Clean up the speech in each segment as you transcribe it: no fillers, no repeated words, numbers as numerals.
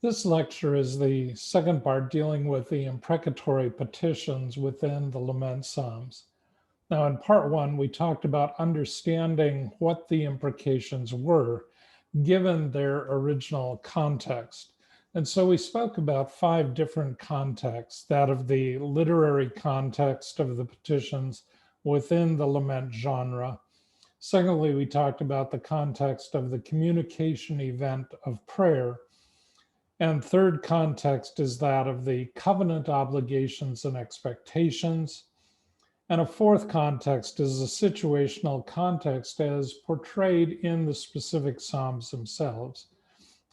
This lecture is the second part dealing with the imprecatory petitions within the Lament Psalms. Now, in part one, we talked about understanding what the imprecations were given their original context. And so we spoke about 5 different contexts: that of the literary context of the petitions within the lament genre. Secondly, we talked about the context of the communication event of prayer. And third context is that of the covenant obligations and expectations. And a fourth context is a situational context as portrayed in the specific Psalms themselves.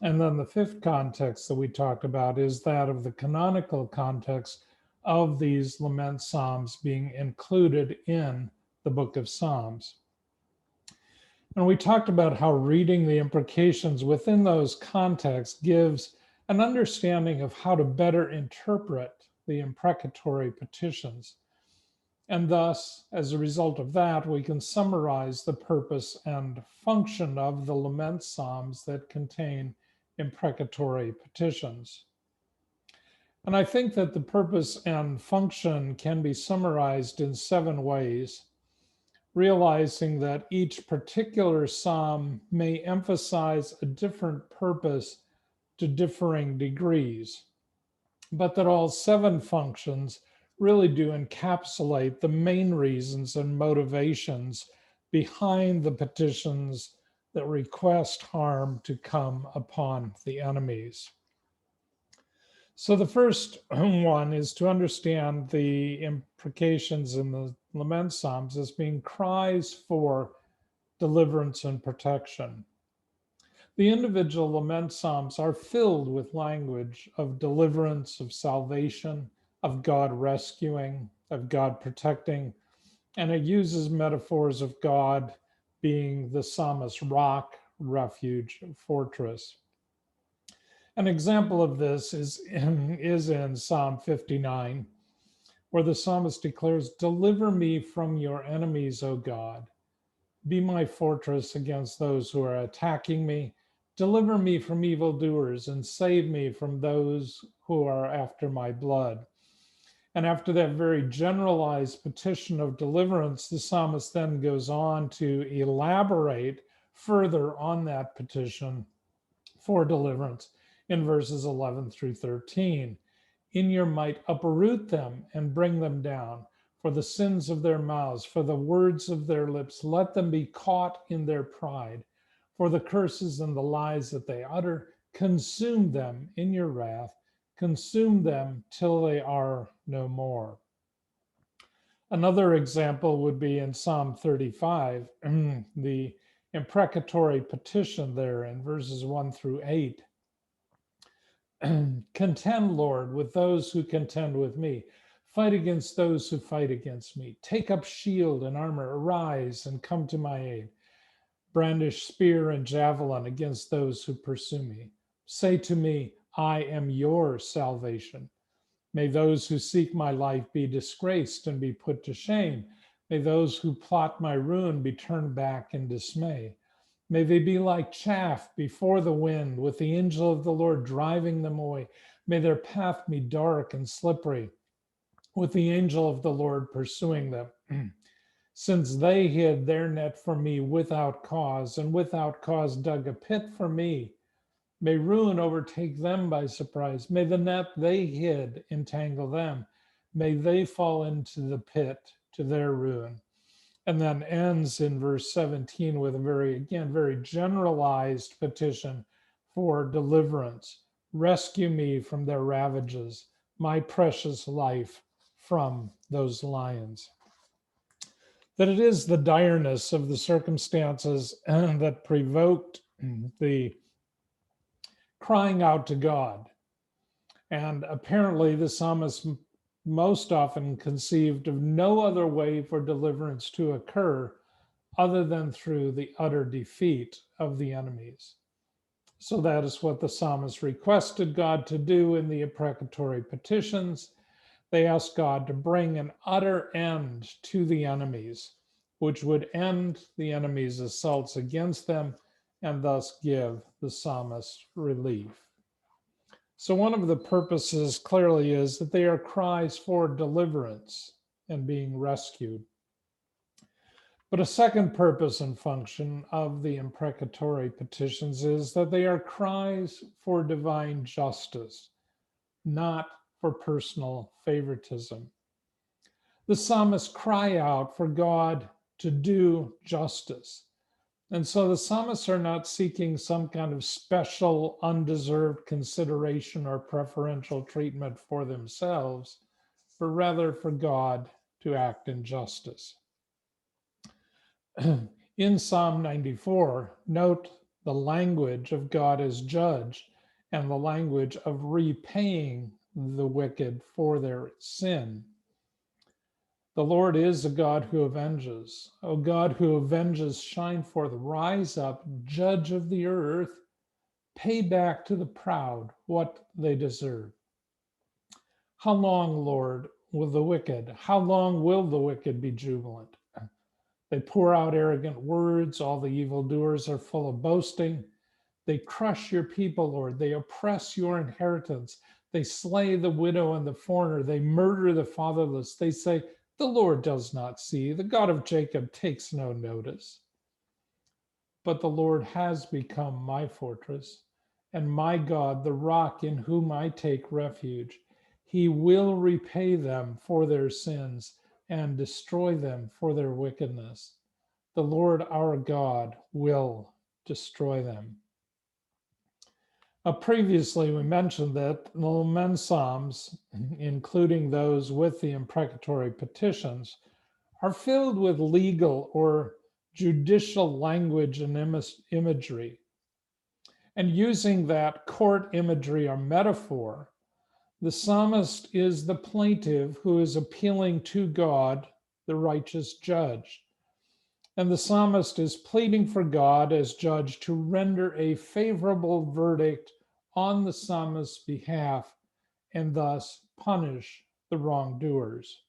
And then the fifth context that we talked about is that of the canonical context of these lament Psalms being included in the book of Psalms. And we talked about how reading the imprecations within those contexts gives an understanding of how to better interpret the imprecatory petitions. And thus, as a result of that, we can summarize the purpose and function of the lament psalms that contain imprecatory petitions. And I think that the purpose and function can be summarized in 7 ways, realizing that each particular psalm may emphasize a different purpose to differing degrees, but that all 7 functions really do encapsulate the main reasons and motivations behind the petitions that request harm to come upon the enemies. So the first one is to understand the imprecations in the lament psalms as being cries for deliverance and protection. The individual lament psalms are filled with language of deliverance, of salvation, of God rescuing, of God protecting, and it uses metaphors of God being the psalmist's rock, refuge, fortress. An example of this is in Psalm 59, where the psalmist declares, "Deliver me from your enemies, O God. Be my fortress against those who are attacking me. Deliver me from evildoers and save me from those who are after my blood." And after that very generalized petition of deliverance, the psalmist then goes on to elaborate further on that petition for deliverance in verses 11 through 13. "In your might, uproot them and bring them down. For the sins of their mouths, for the words of their lips, let them be caught in their pride. For the curses and the lies that they utter, consume them in your wrath, consume them till they are no more." Another example would be in Psalm 35, the imprecatory petition there in verses 1 through 8. "Contend, Lord, with those who contend with me. Fight against those who fight against me. Take up shield and armor. Arise and come to my aid. Brandish spear and javelin against those who pursue me. Say to me, I am your salvation. May those who seek my life be disgraced and be put to shame. May those who plot my ruin be turned back in dismay. May they be like chaff before the wind, with the angel of the Lord driving them away. May their path be dark and slippery, with the angel of the Lord pursuing them. Since they hid their net for me without cause, and without cause dug a pit for me, may ruin overtake them by surprise. May the net they hid entangle them. May they fall into the pit to their ruin." And then ends in verse 17 with a very generalized petition for deliverance. "Rescue me from their ravages, my precious life from those lions." That it is the direness of the circumstances that provoked the crying out to God. And apparently the psalmist most often conceived of no other way for deliverance to occur other than through the utter defeat of the enemies. So that is what the psalmist requested God to do in the imprecatory petitions. They asked God to bring an utter end to the enemies, which would end the enemies' assaults against them and thus give the psalmist relief. So one of the purposes clearly is that they are cries for deliverance and being rescued. But a second purpose and function of the imprecatory petitions is that they are cries for divine justice, not for personal favoritism. The psalmists cry out for God to do justice. And so the psalmists are not seeking some kind of special, undeserved consideration or preferential treatment for themselves, but rather for God to act in justice. In Psalm 94, note the language of God as judge and the language of repaying the wicked for their sin. The Lord is a God who avenges. O God who avenges, shine forth. Rise up, judge of the earth. Pay back to the proud what they deserve. How long, Lord, will the wicked, how long will the wicked be jubilant? They pour out arrogant words. All the evildoers are full of boasting. They crush your people, Lord. They oppress your inheritance. They slay the widow and the foreigner. They murder the fatherless. They say, the Lord does not see. The God of Jacob takes no notice. But the Lord has become my fortress and my God, the rock in whom I take refuge. He will repay them for their sins and destroy them for their wickedness. The Lord our God will destroy them. Previously, we mentioned that the Lament Psalms, including those with the imprecatory petitions, are filled with legal or judicial language and imagery. And using that court imagery or metaphor, the psalmist is the plaintiff who is appealing to God, the righteous judge. And the psalmist is pleading for God as judge to render a favorable verdict on the psalmist's behalf and thus punish the wrongdoers.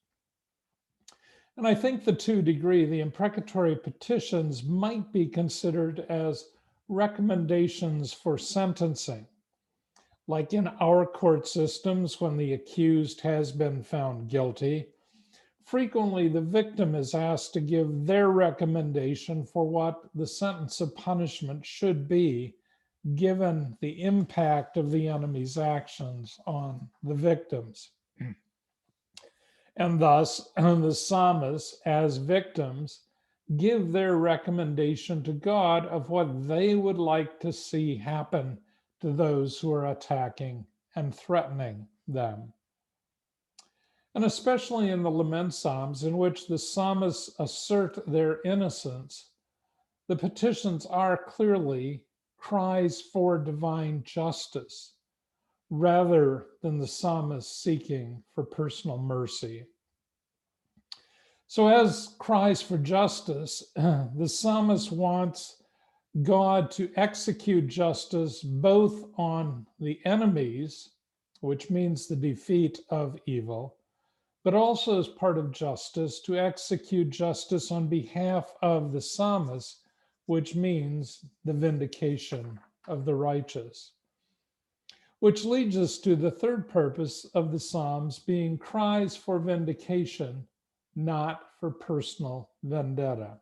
And I think the the imprecatory petitions might be considered as recommendations for sentencing. Like in our court systems, when the accused has been found guilty, frequently the victim is asked to give their recommendation for what the sentence of punishment should be, given the impact of the enemy's actions on the victims. And thus, the psalmists, as victims, give their recommendation to God of what they would like to see happen to those who are attacking and threatening them. And especially in the Lament Psalms, in which the psalmists assert their innocence, the petitions are clearly cries for divine justice, rather than the psalmist seeking for personal mercy. So, as cries for justice, the psalmist wants God to execute justice both on the enemies, which means the defeat of evil, but also as part of justice to execute justice on behalf of the psalmist, which means the vindication of the righteous. Which leads us to the third purpose of the Psalms being cries for vindication, not for personal vendetta.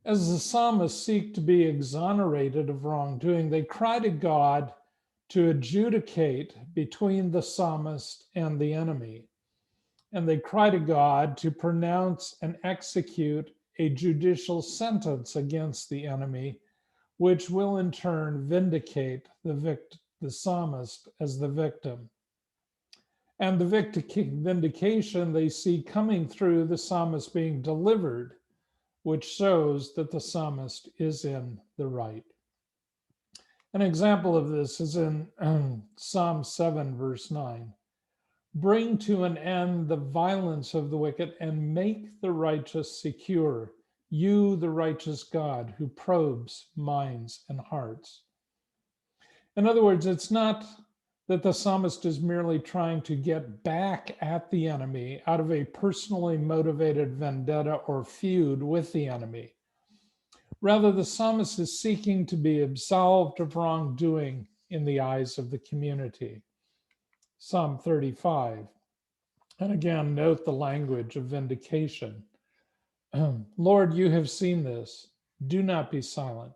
As the psalmists seek to be exonerated of wrongdoing, they cry to God to adjudicate between the psalmist and the enemy. And they cry to God to pronounce and execute a judicial sentence against the enemy, which will in turn vindicate the psalmist as the victim. And the vindication they see coming through the psalmist being delivered, which shows that the psalmist is in the right. An example of this is in Psalm 7, verse 9. Bring to an end the violence of the wicked and make the righteous secure, you, the righteous God, who probes minds and hearts. In other words, it's not that the psalmist is merely trying to get back at the enemy out of a personally motivated vendetta or feud with the enemy. Rather, the psalmist is seeking to be absolved of wrongdoing in the eyes of the community. Psalm 35. And again, note the language of vindication. Lord, you have seen this. Do not be silent.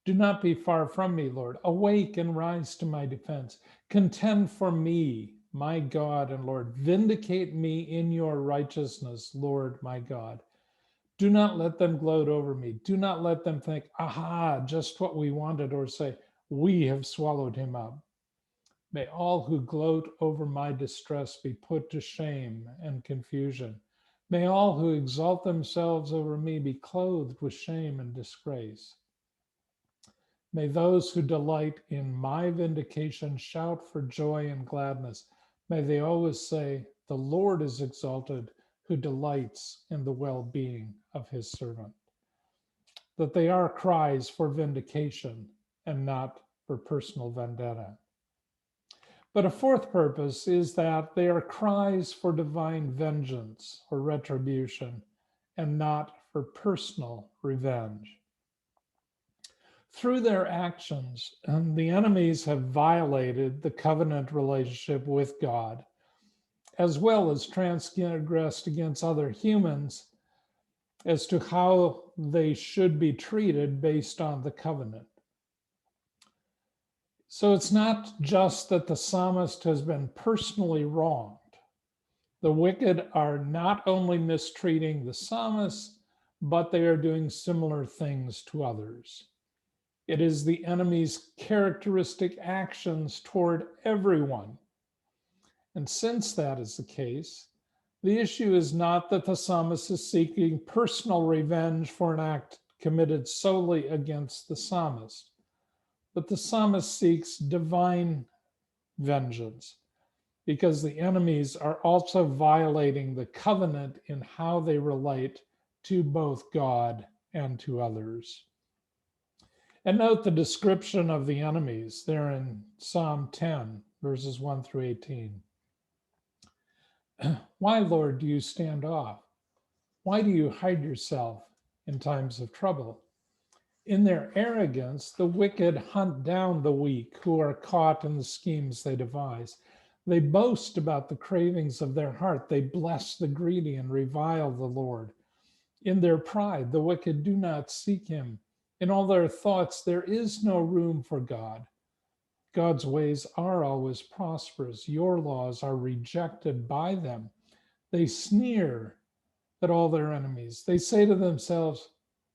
Do not be far from me, Lord. Awake and rise to my defense. Contend for me, my God and Lord. Vindicate me in your righteousness, Lord, my God. Do not let them gloat over me. Do not let them think, aha, just what we wanted, or say, we have swallowed him up. May all who gloat over my distress be put to shame and confusion. May all who exalt themselves over me be clothed with shame and disgrace. May those who delight in my vindication shout for joy and gladness. May they always say, the Lord is exalted, who delights in the well-being of his servant. That they are cries for vindication and not for personal vendetta. But a fourth purpose is that they are cries for divine vengeance or retribution and not for personal revenge. Through their actions, the enemies have violated the covenant relationship with God, as well as transgressed against other humans as to how they should be treated based on the covenant. So it's not just that the psalmist has been personally wronged. The wicked are not only mistreating the psalmist, but they are doing similar things to others. It is the enemy's characteristic actions toward everyone. And since that is the case, the issue is not that the psalmist is seeking personal revenge for an act committed solely against the psalmist, but the psalmist seeks divine vengeance because the enemies are also violating the covenant in how they relate to both God and to others. And note the description of the enemies there in Psalm 10, verses 1 through 18. Why, Lord, do you stand off? Why do you hide yourself in times of trouble? In their arrogance, the wicked hunt down the weak who are caught in the schemes they devise. They boast about the cravings of their heart. They bless the greedy and revile the Lord. In their pride, the wicked do not seek him. In all their thoughts, there is no room for God. God's ways are always prosperous. Your laws are rejected by them. They sneer at all their enemies. They say to themselves,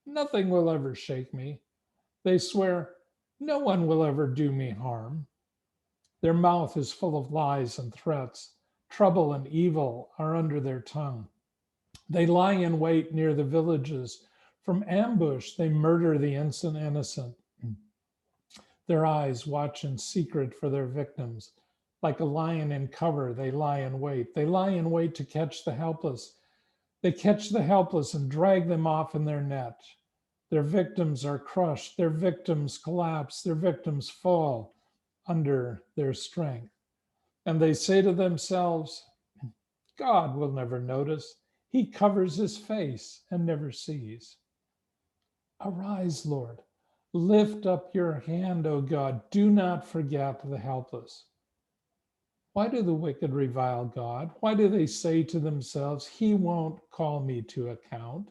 nothing will ever shake me. They swear, no one will ever do me harm. Their mouth is full of lies and threats. Trouble and evil are under their tongue. They lie in wait near the villages. From ambush, they murder the innocent. Their eyes watch in secret for their victims. Like a lion in cover, they lie in wait. They lie in wait to catch the helpless. They catch the helpless and drag them off in their net. Their victims are crushed. Their victims collapse. Their victims fall under their strength. And they say to themselves, God will never notice. He covers his face and never sees. Arise, Lord. Lift up your hand, O God. Do not forget the helpless. Why do the wicked revile God? Why do they say to themselves, he won't call me to account?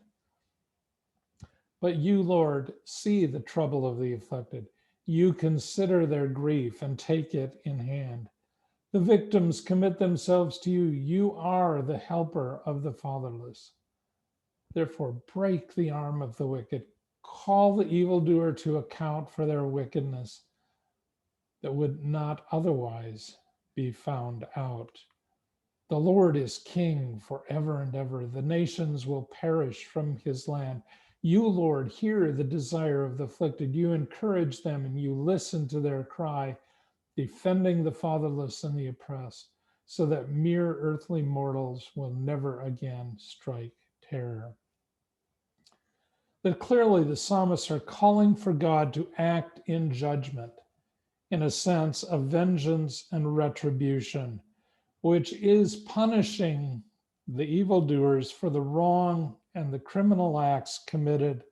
But you, Lord, see the trouble of the afflicted. You consider their grief and take it in hand. The victims commit themselves to you. You are the helper of the fatherless. Therefore, break the arm of the wicked. Call the evildoer to account for their wickedness that would not otherwise be found out. The Lord is king forever and ever. The nations will perish from his land. You, Lord, hear the desire of the afflicted. You encourage them and you listen to their cry, defending the fatherless and the oppressed, so that mere earthly mortals will never again strike terror. That clearly the psalmists are calling for God to act in judgment, in a sense of vengeance and retribution, which is punishing the evildoers for the wrong and the criminal acts committed,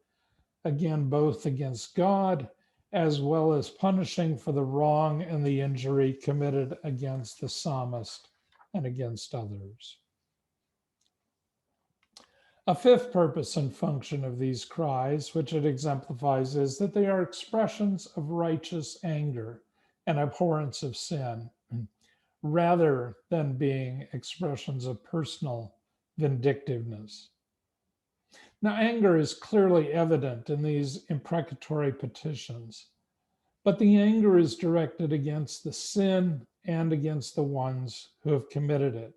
again, both against God as well as punishing for the wrong and the injury committed against the psalmist and against others. A fifth purpose and function of these cries, which it exemplifies, is that they are expressions of righteous anger and abhorrence of sin, rather than being expressions of personal vindictiveness. Now, anger is clearly evident in these imprecatory petitions, but the anger is directed against the sin and against the ones who have committed it.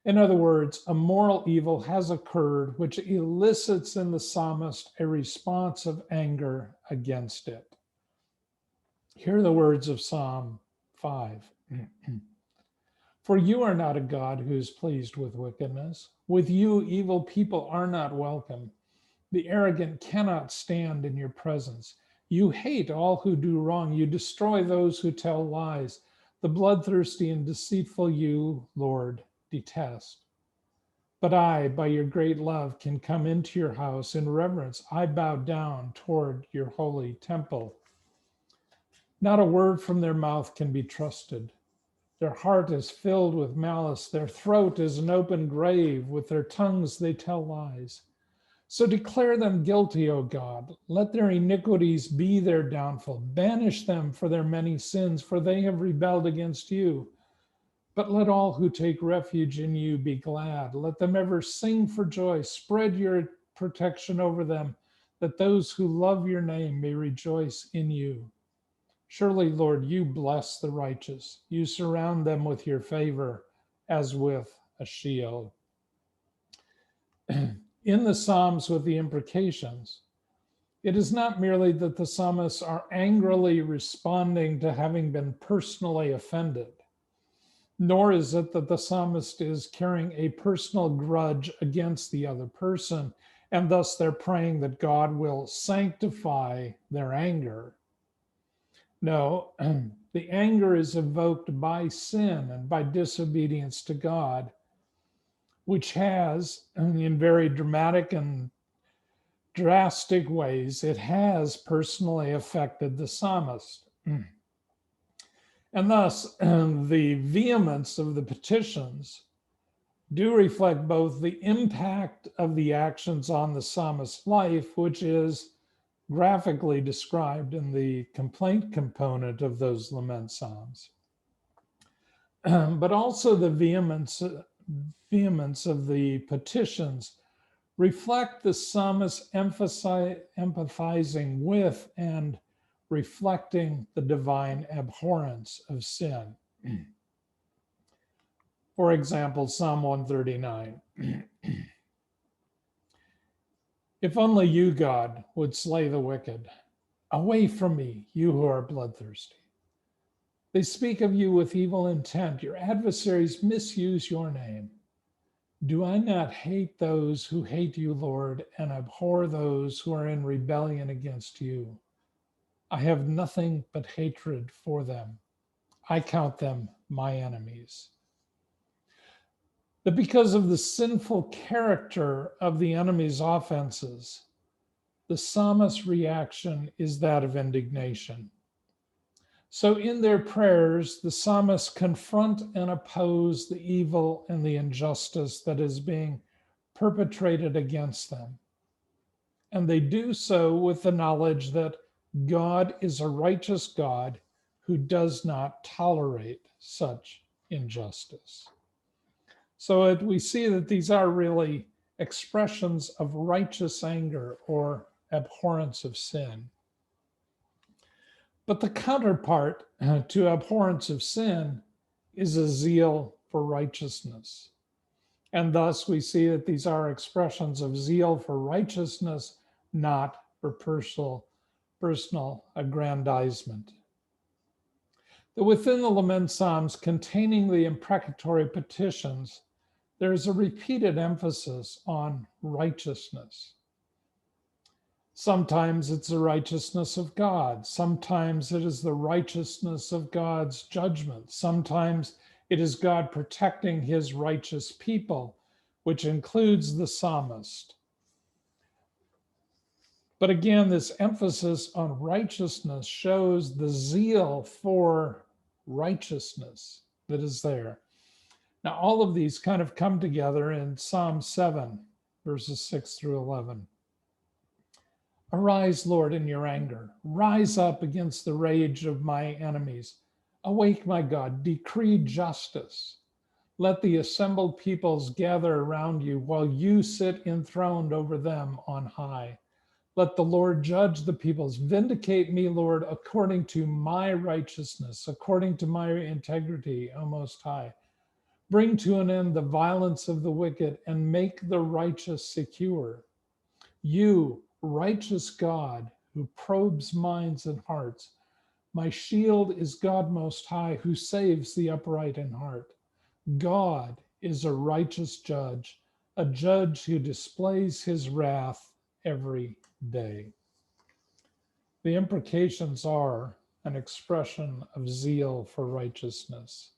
In other words, a moral evil has occurred which elicits in the psalmist a response of anger against it. Hear the words of Psalm 5. For you are not a God who is pleased with wickedness. With you, evil people are not welcome. The arrogant cannot stand in your presence. You hate all who do wrong. You destroy those who tell lies. The bloodthirsty and deceitful you, Lord, detest. But I, by your great love, can come into your house. In reverence, I bow down toward your holy temple. Not a word from their mouth can be trusted. Their heart is filled with malice. Their throat is an open grave. With their tongues they tell lies. So declare them guilty, O God. Let their iniquities be their downfall. Banish them for their many sins, for they have rebelled against you. But let all who take refuge in you be glad. Let them ever sing for joy. Spread your protection over them, that those who love your name may rejoice in you. Surely, Lord, you bless the righteous. You surround them with your favor as with a shield. In the Psalms with the imprecations, it is not merely that the psalmists are angrily responding to having been personally offended, nor is it that the psalmist is carrying a personal grudge against the other person, and thus they're praying that God will sanctify their anger. No, the anger is evoked by sin and by disobedience to God, which has, in very dramatic and drastic ways, it has personally affected the psalmist. And thus, the vehemence of the petitions do reflect both the impact of the actions on the psalmist's life, which is graphically described in the complaint component of those lament psalms, but also the vehemence of the petitions reflect the psalmist empathizing with and reflecting the divine abhorrence of sin. For example, Psalm 139. If only you, God, would slay the wicked. Away from me, you who are bloodthirsty. They speak of you with evil intent. Your adversaries misuse your name. Do I not hate those who hate you, Lord, and abhor those who are in rebellion against you? I have nothing but hatred for them. I count them my enemies. That because of the sinful character of the enemy's offenses, the psalmist's reaction is that of indignation. So in their prayers, the psalmists confront and oppose the evil and the injustice that is being perpetrated against them. And they do so with the knowledge that God is a righteous God who does not tolerate such injustice. So we see that these are really expressions of righteous anger or abhorrence of sin. But the counterpart to abhorrence of sin is a zeal for righteousness. And thus we see that these are expressions of zeal for righteousness, not for personal aggrandizement. That within the Lament Psalms containing the imprecatory petitions, there is a repeated emphasis on righteousness. Sometimes it's the righteousness of God. Sometimes it is the righteousness of God's judgment. Sometimes it is God protecting his righteous people, which includes the psalmist. But again, this emphasis on righteousness shows the zeal for righteousness that is there. Now, all of these kind of come together in Psalm 7, verses 6 through 11. Arise, Lord, in your anger. Rise up against the rage of my enemies. Awake, my God, decree justice. Let the assembled peoples gather around you while you sit enthroned over them on high. Let the Lord judge the peoples. Vindicate me, Lord, according to my righteousness, according to my integrity, O Most High. Bring to an end the violence of the wicked and make the righteous secure. You, righteous God, who probes minds and hearts, my shield is God Most High, who saves the upright in heart. God is a righteous judge, a judge who displays his wrath every day. The imprecations are an expression of zeal for righteousness.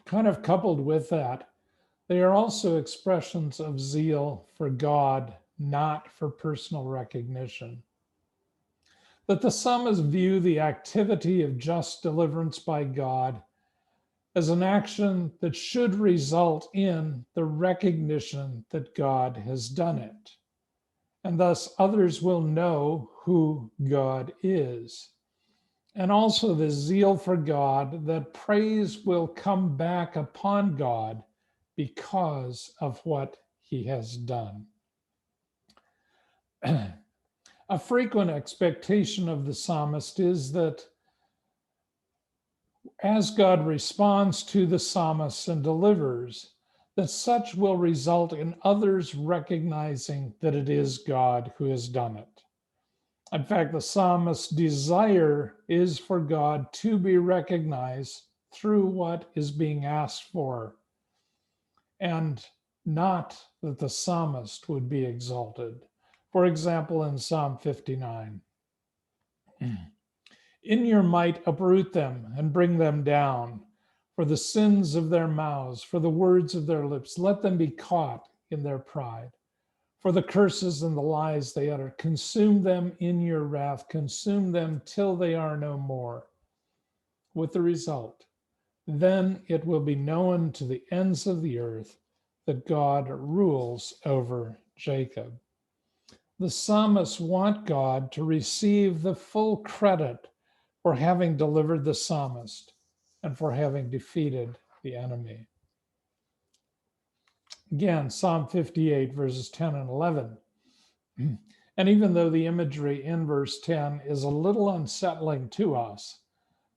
Kind of coupled with that, they are also expressions of zeal for God, not for personal recognition. That the psalmists view the activity of just deliverance by God as an action that should result in the recognition that God has done it. And thus others will know who God is. And also the zeal for God, that praise will come back upon God because of what he has done. A frequent expectation of the psalmist is that as God responds to the psalmist and delivers, that such will result in others recognizing that it is God who has done it. In fact, the psalmist's desire is for God to be recognized through what is being asked for, and not that the psalmist would be exalted. For example, in Psalm 59, in your might uproot them and bring them down, for the sins of their mouths, for the words of their lips, let them be caught in their pride. For the curses and the lies they utter, consume them in your wrath, consume them till they are no more. With the result, then it will be known to the ends of the earth that God rules over Jacob. The psalmists want God to receive the full credit for having delivered the psalmist and for having defeated the enemy. Again, Psalm 58, verses 10 and 11. And even though the imagery in verse 10 is a little unsettling to us,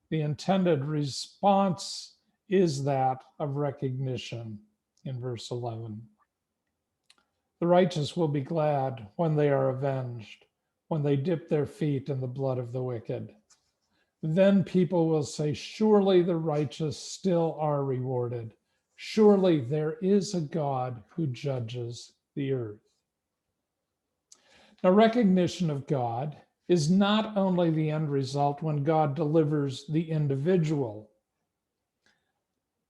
the intended response is that of recognition in verse 11. The righteous will be glad when they are avenged, when they dip their feet in the blood of the wicked. Then people will say, surely the righteous still are rewarded. Surely there is a God who judges the earth. Now, recognition of God is not only the end result when God delivers the individual,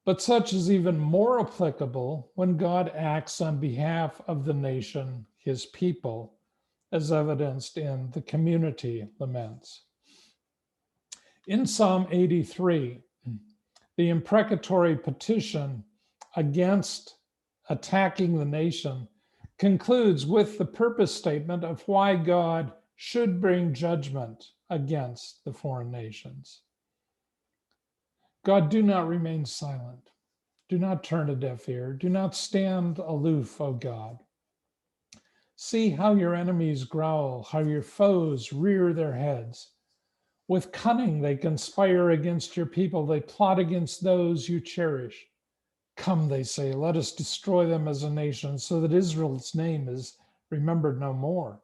but such is even more applicable when God acts on behalf of the nation, his people, as evidenced in the community laments. In Psalm 83, the imprecatory petition against attacking the nation concludes with the purpose statement of why God should bring judgment against the foreign nations. God, do not remain silent. Do not turn a deaf ear. Do not stand aloof, O God. See how your enemies growl, how your foes rear their heads. With cunning, they conspire against your people. They plot against those you cherish. Come, they say, let us destroy them as a nation so that Israel's name is remembered no more.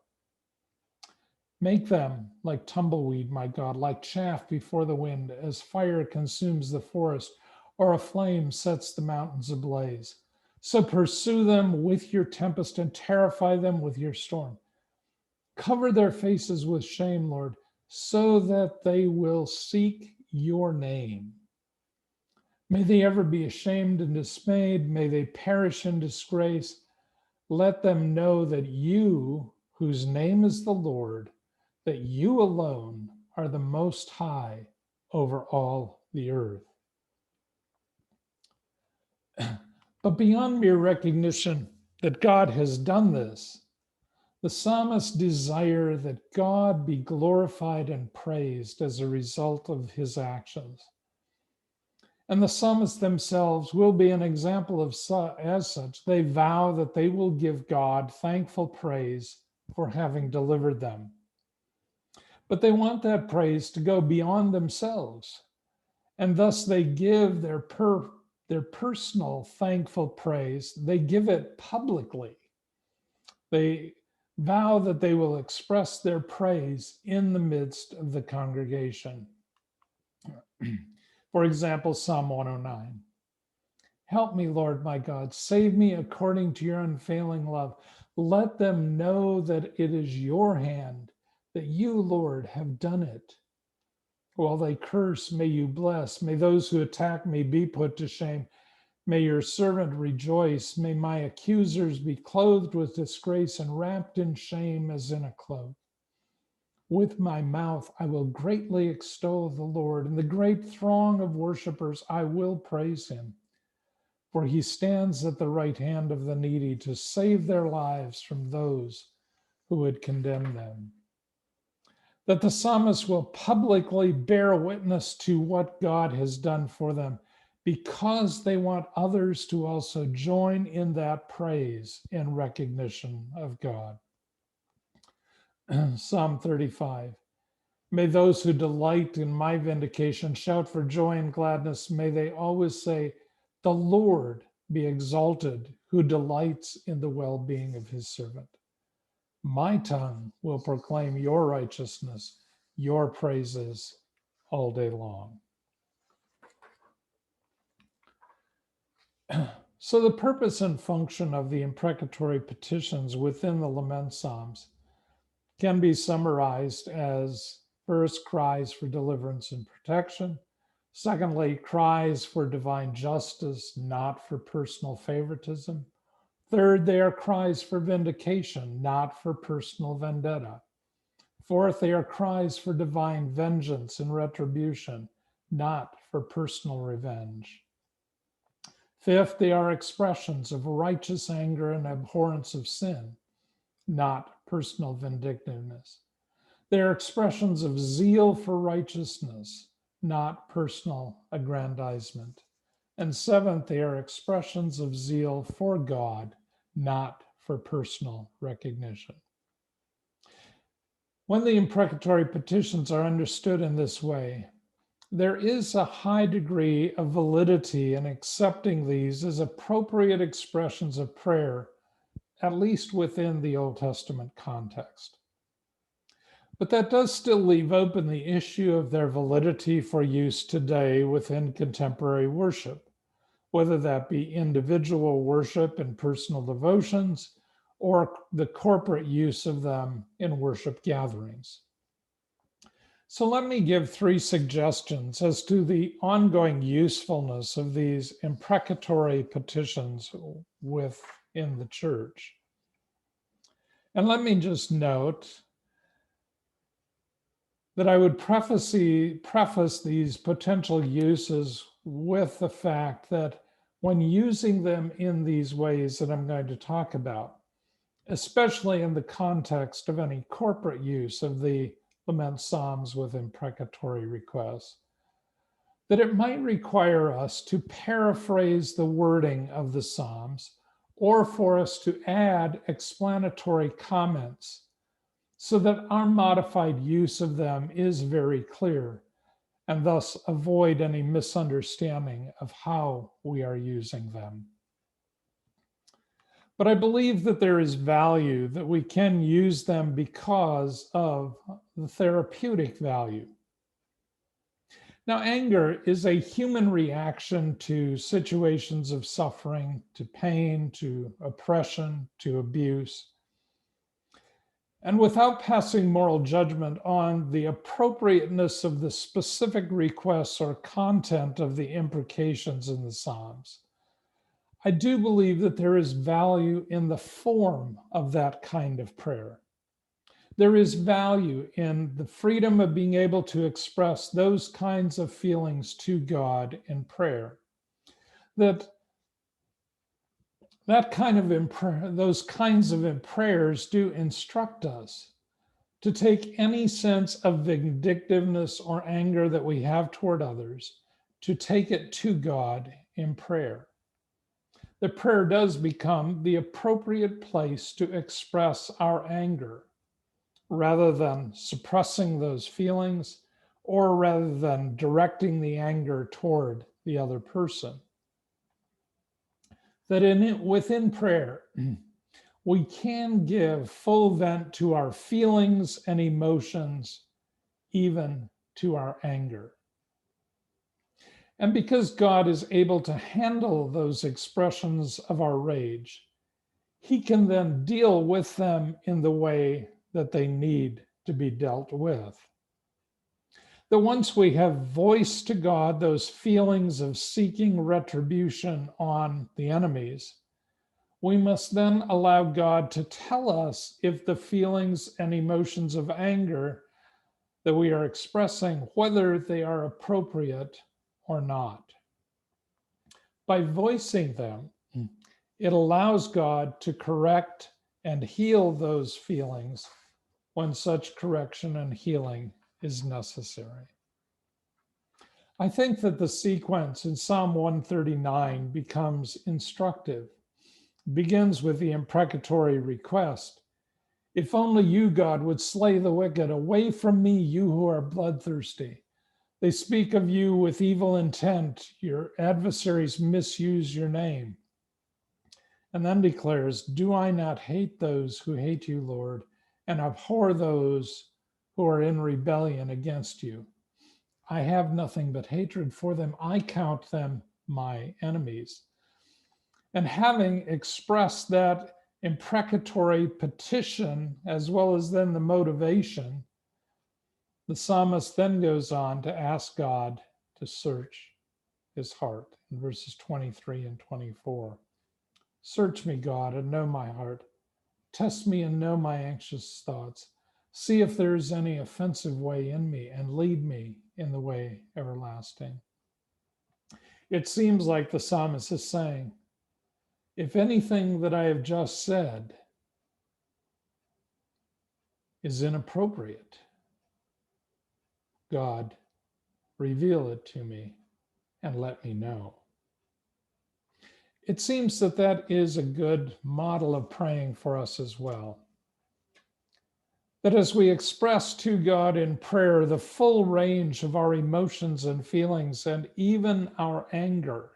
Make them like tumbleweed, my God, like chaff before the wind, as fire consumes the forest or a flame sets the mountains ablaze. So pursue them with your tempest and terrify them with your storm. Cover their faces with shame, Lord, so that they will seek your name. May they ever be ashamed and dismayed. May they perish in disgrace. Let them know that you, whose name is the Lord, that you alone are the most high over all the earth. But beyond mere recognition that God has done this, the psalmists desire that God be glorified and praised as a result of his actions. And the psalmists themselves will be an example of as such. They vow that they will give God thankful praise for having delivered them. But they want that praise to go beyond themselves. And thus they give their personal thankful praise, they give it publicly. They vow that they will express their praise in the midst of the congregation. For example, Psalm 109. Help me, Lord my God, save me according to your unfailing love. Let them know that it is your hand, that you, Lord, have done it. While they curse, may you bless. May those who attack me be put to shame. May your servant rejoice. May my accusers be clothed with disgrace and wrapped in shame as in a cloak. With my mouth I will greatly extol the Lord. In the great throng of worshipers I will praise him. For he stands at the right hand of the needy to save their lives from those who would condemn them. That the psalmist will publicly bear witness to what God has done for them, because they want others to also join in that praise and recognition of God. Psalm 35. May those who delight in my vindication shout for joy and gladness. May they always say, the Lord be exalted, who delights in the well-being of his servant. My tongue will proclaim your righteousness, your praises all day long. So the purpose and function of the imprecatory petitions within the Lament Psalms can be summarized as first, cries for deliverance and protection. Secondly, cries for divine justice, not for personal favoritism. Third, they are cries for vindication, not for personal vendetta. Fourth, they are cries for divine vengeance and retribution, not for personal revenge. Fifth, they are expressions of righteous anger and abhorrence of sin, not personal vindictiveness. They are expressions of zeal for righteousness, not personal aggrandizement. And seventh, they are expressions of zeal for God, not for personal recognition. When the imprecatory petitions are understood in this way, there is a high degree of validity in accepting these as appropriate expressions of prayer, at least within the Old Testament context. But that does still leave open the issue of their validity for use today within contemporary worship, whether that be individual worship and personal devotions or the corporate use of them in worship gatherings. So let me give three suggestions as to the ongoing usefulness of these imprecatory petitions within the church. And let me just note that I would preface these potential uses with the fact that when using them in these ways that I'm going to talk about, especially in the context of any corporate use of the Lament Psalms with imprecatory requests, that it might require us to paraphrase the wording of the Psalms or for us to add explanatory comments so that our modified use of them is very clear and thus avoid any misunderstanding of how we are using them. But I believe that there is value that we can use them because of the therapeutic value. Now, anger is a human reaction to situations of suffering, to pain, to oppression, to abuse. And without passing moral judgment on the appropriateness of the specific requests or content of the imprecations in the Psalms, I do believe that there is value in the form of that kind of prayer. There is value in the freedom of being able to express those kinds of feelings to God in prayer. Those kinds of prayers do instruct us to take any sense of vindictiveness or anger that we have toward others, to take it to God in prayer. The prayer does become the appropriate place to express our anger, rather than suppressing those feelings or rather than directing the anger toward the other person. That within prayer, we can give full vent to our feelings and emotions, even to our anger. And because God is able to handle those expressions of our rage, he can then deal with them in the way that they need to be dealt with. That once we have voiced to God those feelings of seeking retribution on the enemies, we must then allow God to tell us if the feelings and emotions of anger that we are expressing, whether they are appropriate or not. By voicing them, it allows God to correct and heal those feelings when such correction and healing is necessary. I think that the sequence in Psalm 139 becomes instructive. It begins with the imprecatory request. If only you, God, would slay the wicked. Away from me, you who are bloodthirsty. They speak of you with evil intent. Your adversaries misuse your name. And then declares, do I not hate those who hate you, Lord, and abhor those who are in rebellion against you? I have nothing but hatred for them. I count them my enemies. And having expressed that imprecatory petition, as well as then the motivation, the psalmist then goes on to ask God to search his heart in verses 23 and 24. Search me, God, and know my heart. Test me and know my anxious thoughts. See if there is any offensive way in me, and lead me in the way everlasting. It seems like the psalmist is saying, if anything that I have just said is inappropriate, God, reveal it to me and let me know. It seems that that is a good model of praying for us as well. That as we express to God in prayer the full range of our emotions and feelings and even our anger,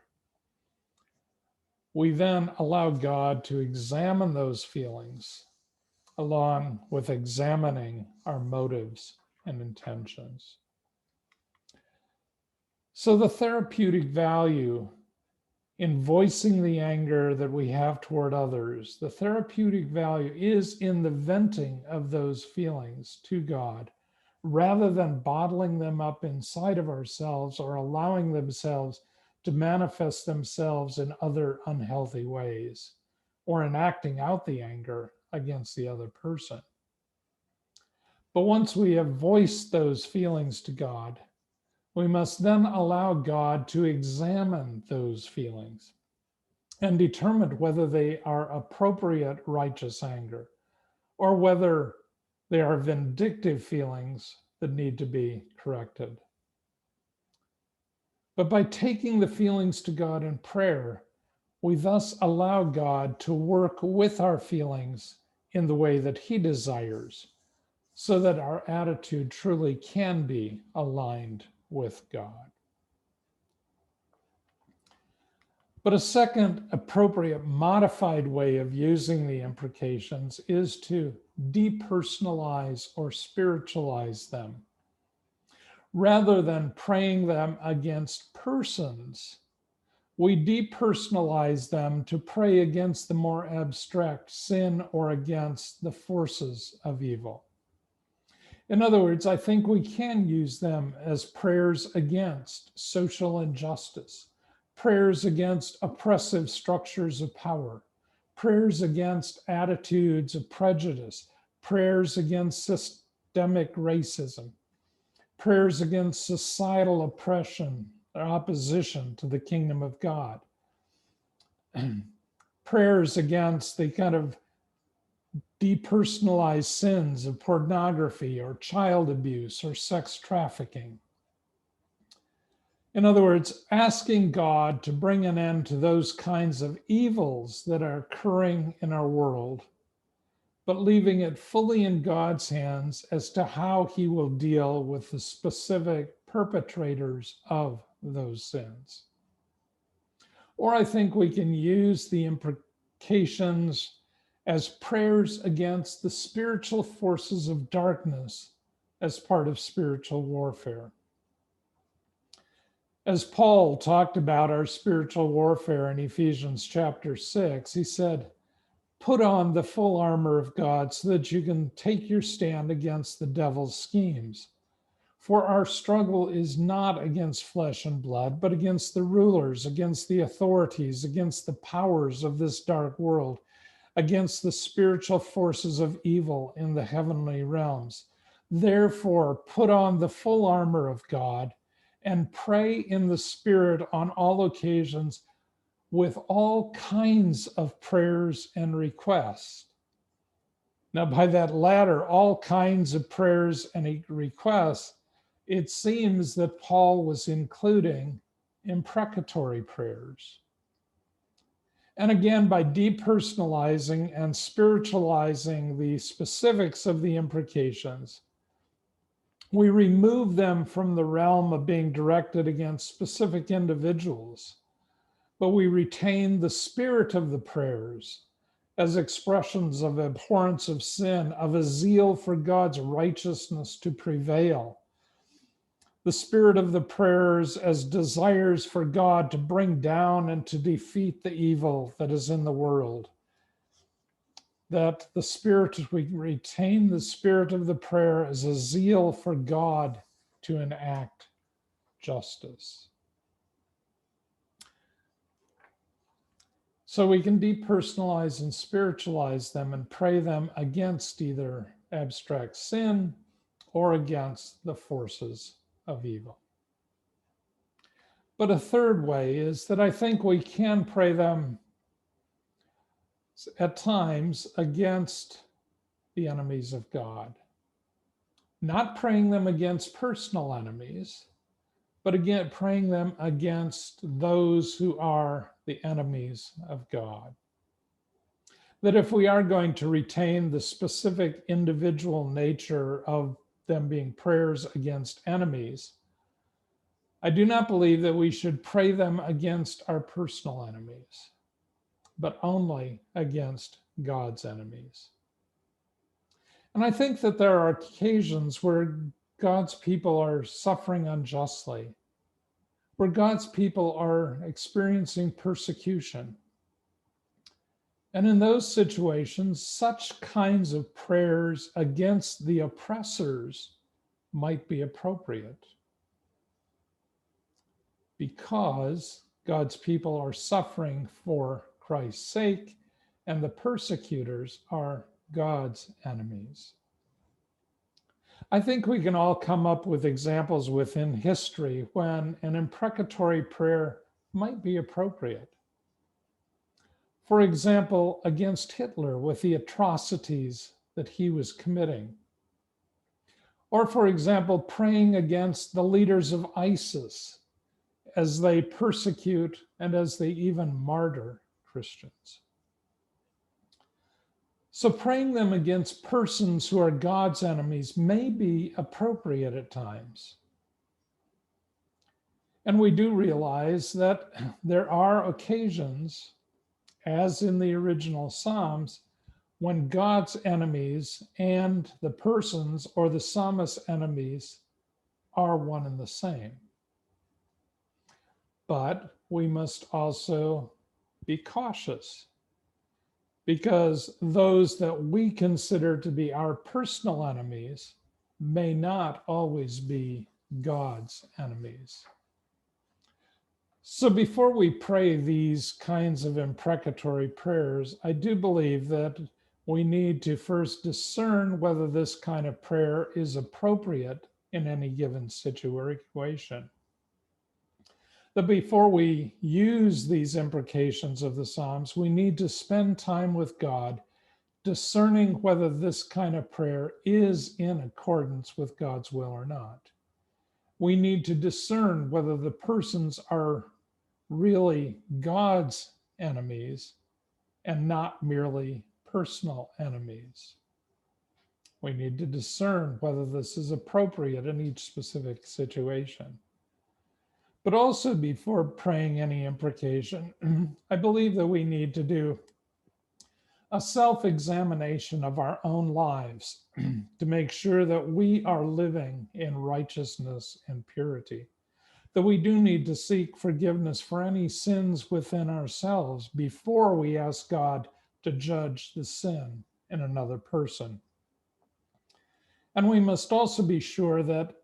we then allow God to examine those feelings along with examining our motives and intentions. So the therapeutic value in voicing the anger that we have toward others, the therapeutic value is in the venting of those feelings to God, rather than bottling them up inside of ourselves or allowing themselves to manifest themselves in other unhealthy ways, or in acting out the anger against the other person. But once we have voiced those feelings to God, we must then allow God to examine those feelings and determine whether they are appropriate righteous anger or whether they are vindictive feelings that need to be corrected. But by taking the feelings to God in prayer, we thus allow God to work with our feelings in the way that he desires, so that our attitude truly can be aligned with God. But a second appropriate modified way of using the imprecations is to depersonalize or spiritualize them. Rather than praying them against persons, we depersonalize them to pray against the more abstract sin or against the forces of evil. In other words, I think we can use them as prayers against social injustice, prayers against oppressive structures of power, prayers against attitudes of prejudice, prayers against systemic racism, prayers against societal oppression or opposition to the kingdom of God, prayers against the kind of depersonalized sins of pornography or child abuse or sex trafficking. In other words, asking God to bring an end to those kinds of evils that are occurring in our world, but leaving it fully in God's hands as to how he will deal with the specific perpetrators of those sins. Or I think we can use the imprecations as prayers against the spiritual forces of darkness as part of spiritual warfare. As Paul talked about our spiritual warfare in Ephesians chapter 6, he said, "Put on the full armor of God so that you can take your stand against the devil's schemes. For our struggle is not against flesh and blood, but against the rulers, against the authorities, against the powers of this dark world, against the spiritual forces of evil in the heavenly realms. Therefore, put on the full armor of God and pray in the Spirit on all occasions with all kinds of prayers and requests." Now, by that latter, all kinds of prayers and requests, it seems that Paul was including imprecatory prayers. And again, by depersonalizing and spiritualizing the specifics of the imprecations, we remove them from the realm of being directed against specific individuals, but we retain the spirit of the prayers as expressions of abhorrence of sin, of a zeal for God's righteousness to prevail. The spirit of the prayers as desires for God to bring down and to defeat the evil that is in the world. That the spirit, we retain the spirit of the prayer as a zeal for God to enact justice. So we can depersonalize and spiritualize them and pray them against either abstract sin or against the forces of evil. But a third way is that I think we can pray them at times against the enemies of God. Not praying them against personal enemies, but again, praying them against those who are the enemies of God. That if we are going to retain the specific individual nature of them being prayers against enemies, I do not believe that we should pray them against our personal enemies, but only against God's enemies. And I think that there are occasions where God's people are suffering unjustly, where God's people are experiencing persecution. And in those situations, such kinds of prayers against the oppressors might be appropriate, because God's people are suffering for Christ's sake, and the persecutors are God's enemies. I think we can all come up with examples within history when an imprecatory prayer might be appropriate. For example, against Hitler with the atrocities that he was committing. Or for example, praying against the leaders of ISIS as they persecute and as they even martyr Christians. So praying them against persons who are God's enemies may be appropriate at times. And we do realize that there are occasions, as in the original Psalms, when God's enemies and the persons or the psalmist's enemies are one and the same. But we must also be cautious, because those that we consider to be our personal enemies may not always be God's enemies. So before we pray these kinds of imprecatory prayers, I do believe that We need to first discern whether this kind of prayer is appropriate in any given situation. That before we use these imprecations of the Psalms, we need to spend time with God discerning whether this kind of prayer is in accordance with God's will or not. We need to discern whether the persons are really God's enemies and not merely personal enemies. We need to discern whether this is appropriate in each specific situation. But also, before praying any imprecation, I believe that we need to do a self-examination of our own lives to make sure that we are living in righteousness and purity, that we do need to seek forgiveness for any sins within ourselves before we ask God to judge the sin in another person. And we must also be sure that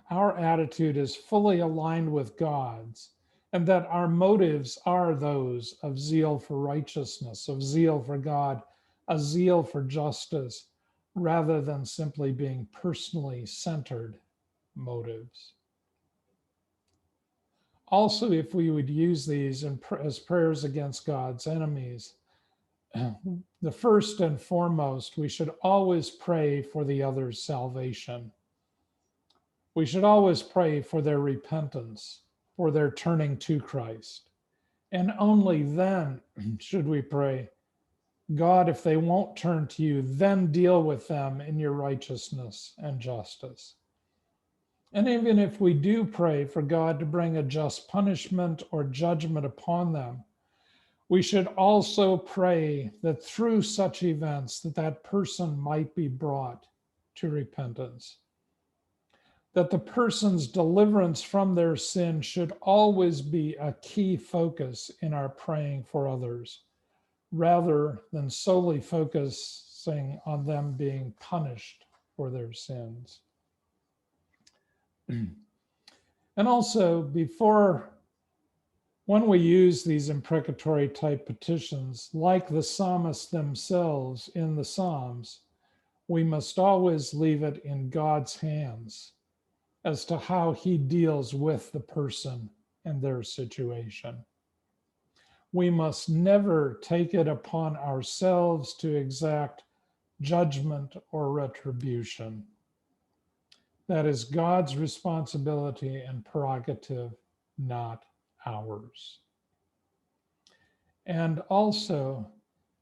our attitude is fully aligned with God's, and that our motives are those of zeal for righteousness, of zeal for God, a zeal for justice, rather than simply being personally centered motives. Also, if we would use these as prayers against God's enemies, the first and foremost, we should always pray for the other's salvation. We should always pray for their repentance, for their turning to Christ. And only then should we pray, God, if they won't turn to you, then deal with them in your righteousness and justice. And even if we do pray for God to bring a just punishment or judgment upon them, we should also pray that through such events that person might be brought to repentance. That the person's deliverance from their sin should always be a key focus in our praying for others, rather than solely focusing on them being punished for their sins. And also, when we use these imprecatory type petitions, like the psalmists themselves in the Psalms, we must always leave it in God's hands as to how he deals with the person and their situation. We must never take it upon ourselves to exact judgment or retribution. That is God's responsibility and prerogative, not ours. And also,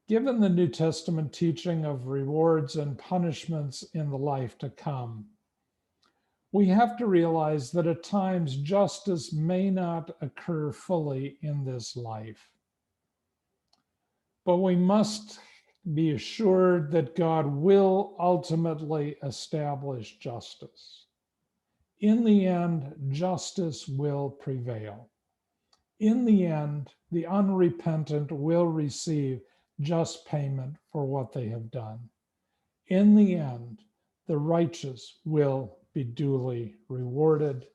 given the New Testament teaching of rewards and punishments in the life to come, we have to realize that at times justice may not occur fully in this life. But we must be assured that God will ultimately establish justice. In the end, justice will prevail. In the end, the unrepentant will receive just payment for what they have done. In the end, the righteous will be duly rewarded,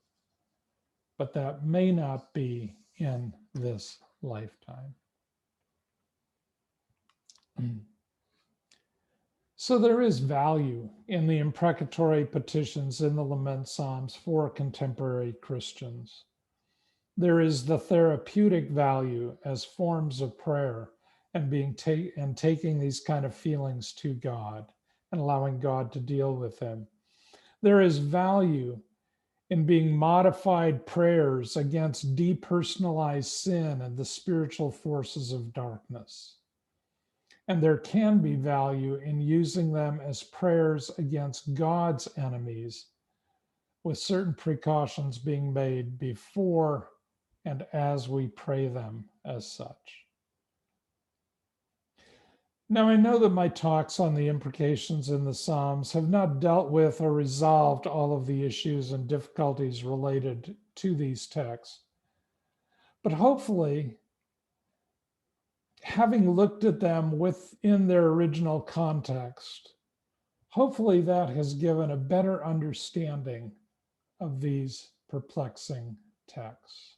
but that may not be in this lifetime. So there is value in the imprecatory petitions in the Lament Psalms for contemporary Christians. There is the therapeutic value as forms of prayer and taking these kind of feelings to God and allowing God to deal with them. There is value in being modified prayers against depersonalized sin and the spiritual forces of darkness. And there can be value in using them as prayers against God's enemies, with certain precautions being made before and as we pray them as such. Now, I know that my talks on the imprecations in the Psalms have not dealt with or resolved all of the issues and difficulties related to these texts, but hopefully, having looked at them within their original context, hopefully that has given a better understanding of these perplexing texts.